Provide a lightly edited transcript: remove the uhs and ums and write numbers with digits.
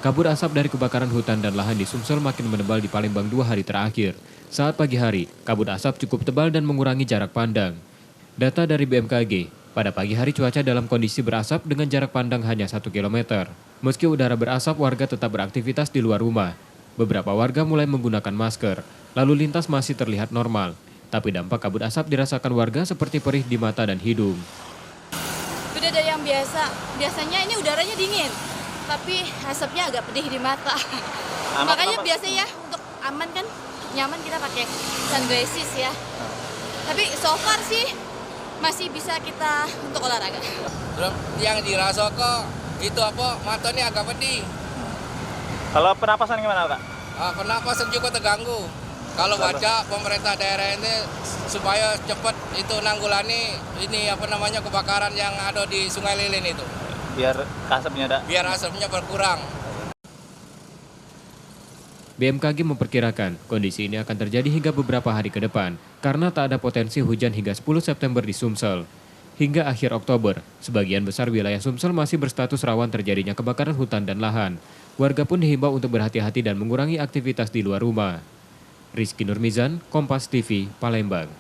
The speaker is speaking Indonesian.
Kabut asap dari kebakaran hutan dan lahan di Sumsel makin menebal di Palembang 2 hari terakhir. Saat pagi hari, kabut asap cukup tebal dan mengurangi jarak pandang. Data dari BMKG, pada pagi hari cuaca dalam kondisi berasap dengan jarak pandang hanya 1 km. Meski udara berasap, warga tetap beraktivitas di luar rumah. Beberapa warga mulai menggunakan masker, lalu lintas masih terlihat normal. Tapi dampak kabut asap dirasakan warga seperti perih di mata dan hidung. Beda dari yang biasanya ini udaranya dingin, tapi asapnya agak pedih di mata. Makanya biasanya untuk aman kan, nyaman kita pakai sunglasses ya. Tapi so far sih masih bisa kita untuk olahraga. Terus yang dirasa kok itu matanya agak pedih. Kalau pernapasan gimana, Kak? Pernapasan juga terganggu. Kalau baca pemerintah daerah ini supaya cepat itu nanggulani kebakaran yang ada di Sungai Lilin itu. Biar Asapnya berkurang. BMKG memperkirakan kondisi ini akan terjadi hingga beberapa hari ke depan karena tak ada potensi hujan hingga 10 September di Sumsel. Hingga akhir Oktober, sebagian besar wilayah Sumsel masih berstatus rawan terjadinya kebakaran hutan dan lahan. Warga pun dihimbau untuk berhati-hati dan mengurangi aktivitas di luar rumah. Rizky Nurmizan, Kompas TV, Palembang.